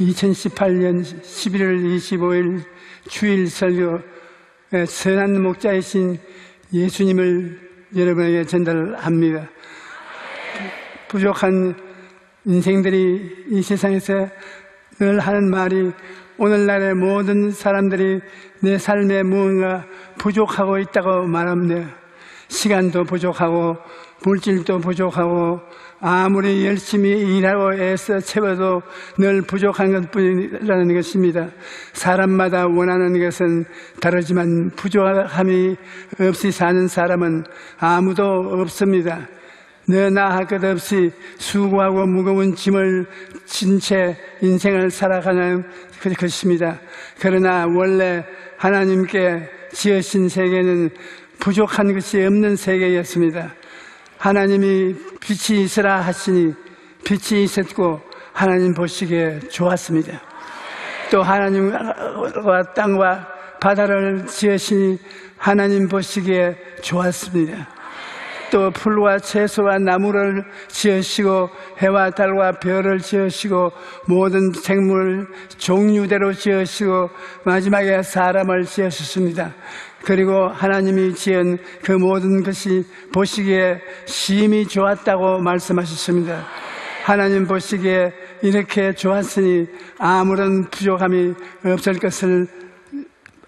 2018년 11월 25일 주일 설교에 선한 목자이신 예수님을 여러분에게 전달합니다. 부족한 인생들이 이 세상에서 늘 하는 말이, 오늘날의 모든 사람들이 내 삶에 무언가 부족하고 있다고 말합니다. 시간도 부족하고 물질도 부족하고 아무리 열심히 일하고 애써 채워도 늘 부족한 것뿐이라는 것입니다. 사람마다 원하는 것은 다르지만 부족함이 없이 사는 사람은 아무도 없습니다. 너나 할 것 없이 수고하고 무거운 짐을 진 채 인생을 살아가는 것입니다. 그러나 원래 하나님께 지으신 세계는 부족한 것이 없는 세계였습니다. 하나님이 빛이 있으라 하시니 빛이 있었고 하나님 보시기에 좋았습니다. 또 하나님과 땅과 바다를 지으시니 하나님 보시기에 좋았습니다. 또 풀과 채소와 나무를 지으시고 해와 달과 별을 지으시고 모든 생물 종류대로 지으시고 마지막에 사람을 지으셨습니다. 그리고 하나님이 지은 그 모든 것이 보시기에 심히 좋았다고 말씀하셨습니다. 하나님 보시기에 이렇게 좋았으니 아무런 부족함이 없을 것을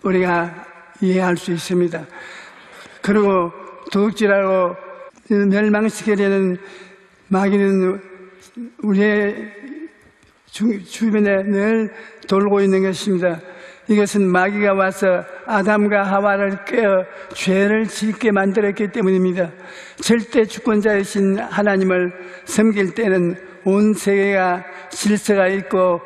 우리가 이해할 수 있습니다. 그리고 도둑질하고 멸망시키려는 마귀는 우리의 주변에 늘 돌고 있는 것입니다. 이것은 마귀가 와서 아담과 하와를 깨어 죄를 짓게 만들었기 때문입니다. 절대 주권자이신 하나님을 섬길 때는 온 세계가 질서가 있고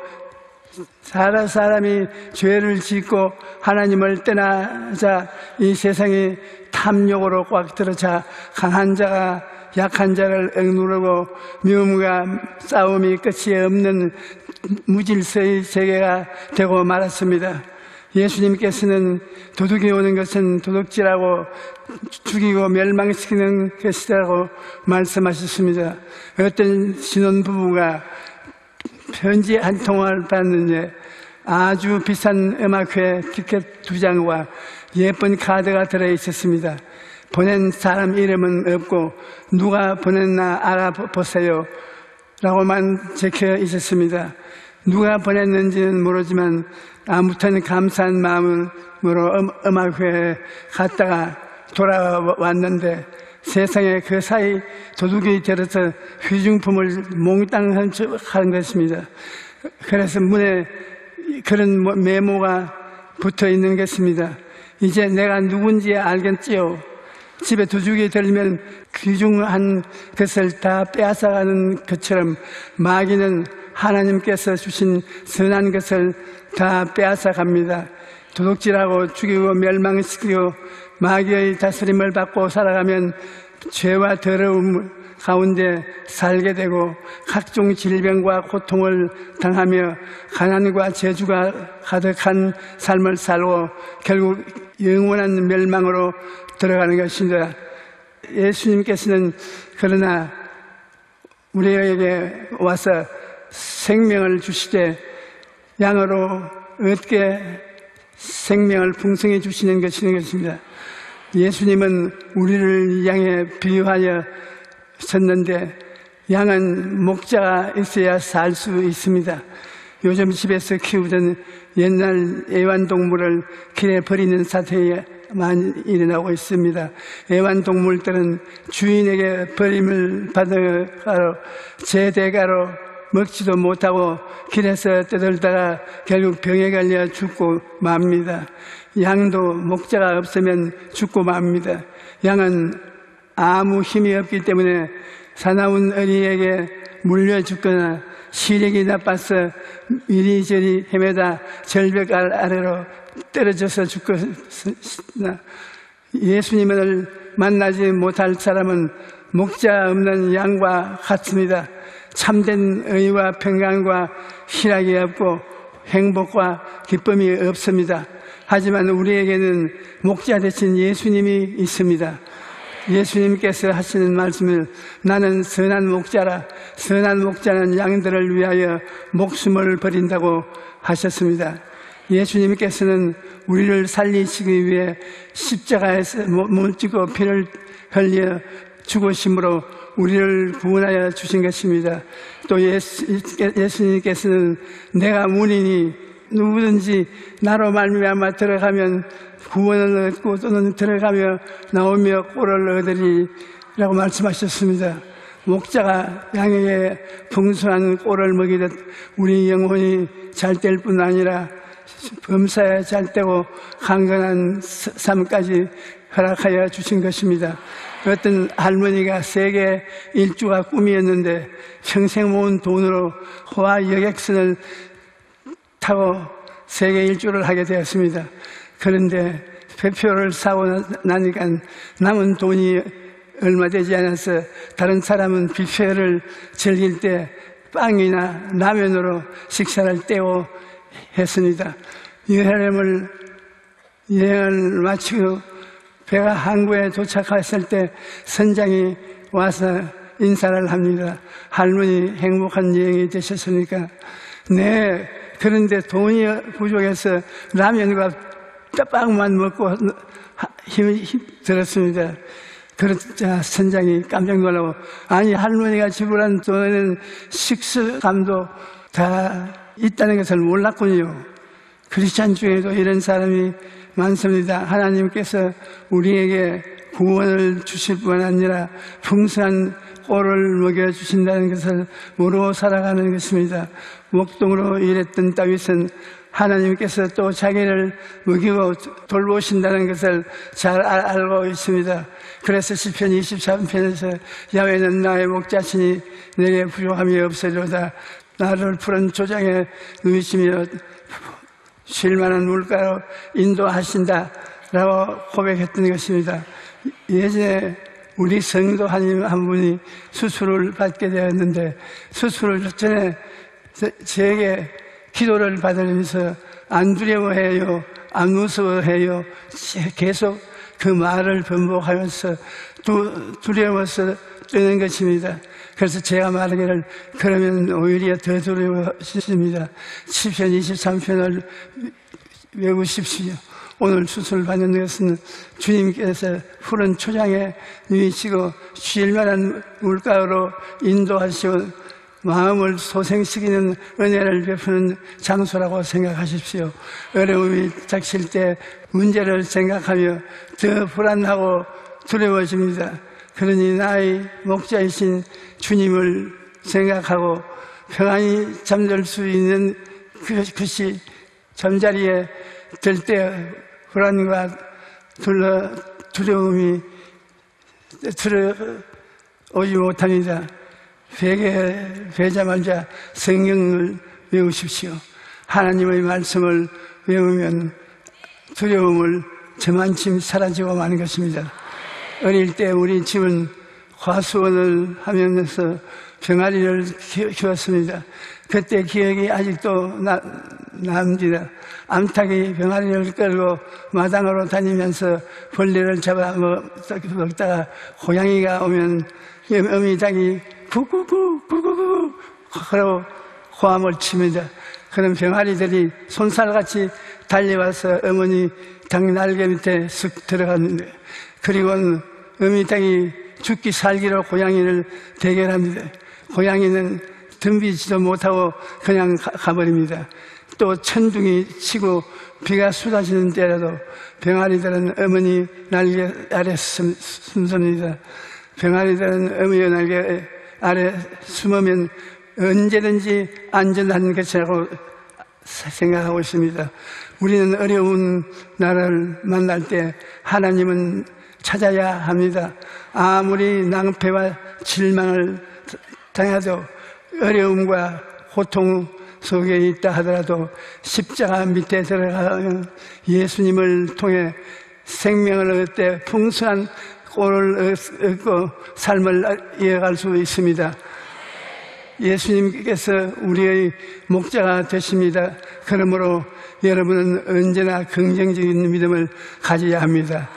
사람이 죄를 짓고 하나님을 떠나자 이 세상이 탐욕으로 꽉 들어차 강한 자가 약한 자를 억누르고 미움과 싸움이 끝이 없는 무질서의 세계가 되고 말았습니다. 예수님께서는 도둑이 오는 것은 도둑질하고 죽이고 멸망시키는 것이라고 말씀하셨습니다. 어떤 신혼부부가 편지 한 통을 받는데 아주 비싼 음악회 티켓 2장과 예쁜 카드가 들어있었습니다. 보낸 사람 이름은 없고 누가 보냈나 알아보세요 라고만 적혀 있었습니다. 누가 보냈는지는 모르지만 아무튼 감사한 마음으로 음악회에 갔다가 돌아왔는데 세상에 그 사이 도둑이 들어서 귀중품을 몽땅 훔쳐간 것입니다. 그래서 문에 그런 메모가 붙어 있는 것입니다. 이제 내가 누군지 알겠지요. 집에 도둑이 들면 귀중한 것을 다 빼앗아가는 것처럼 마귀는 하나님께서 주신 선한 것을 다 빼앗아갑니다. 도둑질하고 죽이고 멸망시키고 마귀의 다스림을 받고 살아가면 죄와 더러움 가운데 살게 되고 각종 질병과 고통을 당하며 가난과 저주가 가득한 삶을 살고 결국 영원한 멸망으로 들어가는 것입니다. 예수님께서는 그러나 우리에게 와서 생명을 주시되 양으로 얻게 생명을 풍성히 주시는 것입니다. 예수님은 우리를 양에 비유하여 섰는데 양은 목자가 있어야 살 수 있습니다. 요즘 집에서 키우던 옛날 애완동물을 길에 버리는 사태가 많이 일어나고 있습니다. 애완동물들은 주인에게 버림을 받아가로 제 대가로 먹지도 못하고 길에서 떠들다가 결국 병에 걸려 죽고 맙니다. 양도 목자가 없으면 죽고 맙니다. 양은 아무 힘이 없기 때문에 사나운 어리에게 물려 죽거나 시력이 나빠서 이리저리 헤매다 절벽 아래로 떨어져서 죽거나 예수님을 만나지 못할 사람은 목자 없는 양과 같습니다. 참된 의와 평강과 희락이 없고 행복과 기쁨이 없습니다. 하지만 우리에게는 목자 되신 예수님이 있습니다. 예수님께서 하시는 말씀을 나는 선한 목자라, 선한 목자는 양들을 위하여 목숨을 버린다고 하셨습니다. 예수님께서는 우리를 살리시기 위해 십자가에서 몸을 찌고 피를 흘려 죽으심으로 우리를 구원하여 주신 것입니다. 또 예수님께서는 내가 문이니 누구든지 나로 말미암아 들어가면 구원을 얻고 또는 들어가며 나오며 꼴을 얻으리라고 말씀하셨습니다. 목자가 양에게 풍성한 꼴을 먹이듯 우리 영혼이 잘 될 뿐 아니라 범사에 잘 되고 강건한 삶까지 허락하여 주신 것입니다. 어떤 할머니가 세계 일주가 꿈이었는데 평생 모은 돈으로 호화 여객선을 타고 세계 일주를 하게 되었습니다. 그런데 배표를 사고 나니까 남은 돈이 얼마 되지 않아서 다른 사람은 뷔페를 즐길 때 빵이나 라면으로 식사를 때워 했습니다. 여행을 마치고 배가 항구에 도착했을 때 선장이 와서 인사를 합니다. 할머니 행복한 여행이 되셨습니까? 네. 그런데 돈이 부족해서 라면과 빵만 먹고 힘이 들었습니다. 그러자 선장이 깜짝 놀라고 아니 할머니가 지불한 돈에는 식수감도 다 있다는 것을 몰랐군요. 크리스찬 중에도 이런 사람이 많습니다. 하나님께서 우리에게 구원을 주실 뿐 아니라 풍성한 꼴을 먹여주신다는 것을 모르고 살아가는 것입니다. 목동으로 일했던 다윗은 하나님께서 또 자기를 먹이고 돌보신다는 것을 잘 알고 있습니다. 그래서 시편 23편에서 야훼는 나의 목자시니 내게 부족함이 없으리로다. 나를 푸른 조장에 누이시며 쉴만한 물가로 인도하신다 라고 고백했던 것입니다. 예전에 우리 성도 한 분이 수술을 받게 되었는데 수술을 전에 제게 기도를 받으면서 안 두려워해요, 안 무서워해요 계속 그 말을 반복하면서 두려워서 뜨는 것입니다. 그래서 제가 말하기를 그러면 오히려 더 두려워지십니다. 시편 23편을 외우십시오. 오늘 수술을 받는 것은 주님께서 푸른 초장에 누이시고 쉴만한 물가로 인도하시고 마음을 소생시키는 은혜를 베푸는 장소라고 생각하십시오. 어려움이 닥칠 때 문제를 생각하며 더 불안하고 두려워집니다. 그러니 나의 목자이신 주님을 생각하고 평안히 잠들 수 있는 그것이 잠자리에 들 때 불안과 두려움이 들어오지 못합니다. 베자마자 성경을 외우십시오. 하나님의 말씀을 외우면 두려움을 저만침 사라지고 마는 것입니다. 어릴 때 우리 집은 과수원을 하면서 병아리를 키웠습니다. 그때 기억이 아직도 납니다. 암탉이 병아리를 끌고 마당으로 다니면서 벌레를 잡아 먹다가 고양이가 오면 어미닭이 구구구 하고 호함을 칩니다. 그런 병아리들이 손살같이 달려와서 어머니 닭 날개 밑에 쓱 들어갔는데 그리고는 어미닭이 죽기 살기로 고양이를 대결합니다. 고양이는 덤비지도 못하고 그냥 가버립니다. 또 천둥이 치고 비가 쏟아지는 때라도 병아리들은 어머니 날개 아래 숨습니다. 병아리들은 어머니 날개 아래 숨으면 언제든지 안전한 것이라고 생각하고 있습니다. 우리는 어려운 나를 만날 때 하나님은 찾아야 합니다. 아무리 낭패와 실망을 당해도 어려움과 고통 속에 있다 하더라도 십자가 밑에 들어가면 예수님을 통해 생명을 얻되 풍성한 꼴을 얻고 삶을 이어갈 수 있습니다. 예수님께서 우리의 목자가 되십니다. 그러므로 여러분은 언제나 긍정적인 믿음을 가져야 합니다.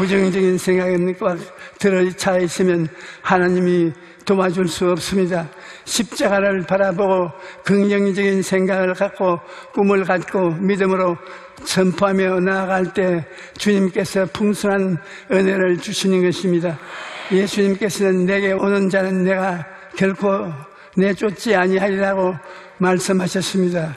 부정적인 생각에 꽉 들어차 있으면 하나님이 도와줄 수 없습니다. 십자가를 바라보고 긍정적인 생각을 갖고 꿈을 갖고 믿음으로 선포하며 나아갈 때 주님께서 풍성한 은혜를 주시는 것입니다. 예수님께서는 내게 오는 자는 내가 결코 내쫓지 아니하리라고 말씀하셨습니다.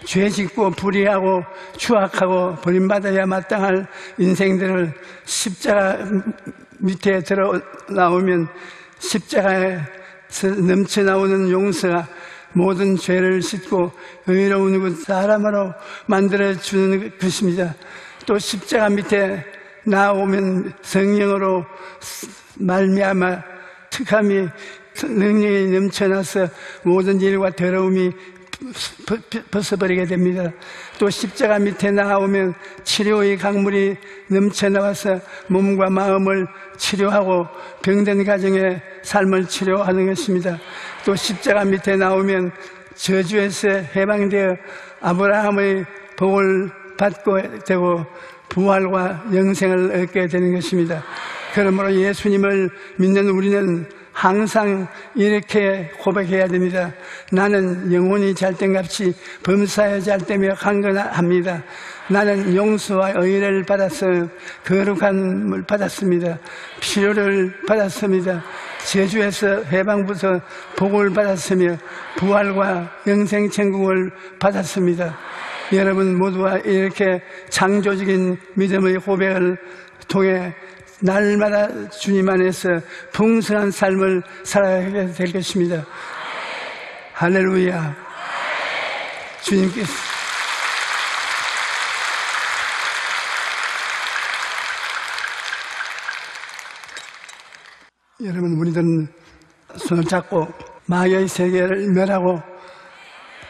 죄짓고 불의하고 추악하고 버림받아야 마땅할 인생들을 십자가 밑에 들어 나오면 십자가에서 넘쳐나오는 용서가 모든 죄를 씻고 의로운 사람으로 만들어주는 것입니다. 또 십자가 밑에 나오면 성령으로 말미암아 특함이 능력이 넘쳐나서 모든 일과 더러움이 벗어버리게 됩니다. 또 십자가 밑에 나오면 치료의 강물이 넘쳐나와서 몸과 마음을 치료하고 병든 가정의 삶을 치료하는 것입니다. 또 십자가 밑에 나오면 저주에서 해방되어 아브라함의 복을 받고 되고 부활과 영생을 얻게 되는 것입니다. 그러므로 예수님을 믿는 우리는 항상 이렇게 고백해야 됩니다. 나는 영혼이 잘된같이 범사에 잘되며 강건합니다. 나는 용서와 의를 받아서 거룩함을 받았습니다. 필요를 받았습니다. 저주에서 해방부터 복을 받았으며 부활과 영생 천국을 받았습니다. 여러분 모두가 이렇게 창조적인 믿음의 고백을 통해 날마다 주님 안에서 풍성한 삶을 살아가게 될 것입니다. 할렐루야. 주님께서 여러분 우리들은 손을 잡고 마귀의 세계를 멸하고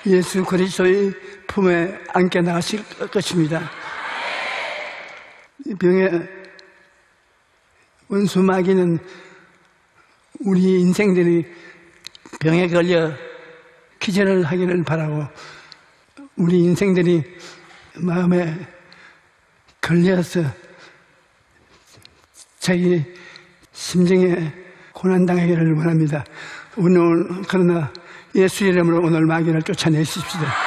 예수 그리스도의 품에 안겨 나가실 것입니다. 병의 원수 마귀는 우리 인생들이 병에 걸려 기절을 하기를 바라고 우리 인생들이 마음에 걸려서 자기 심정에 고난당하기를 원합니다. 오늘 그러나 예수 이름으로 오늘 마귀를 쫓아내십시다.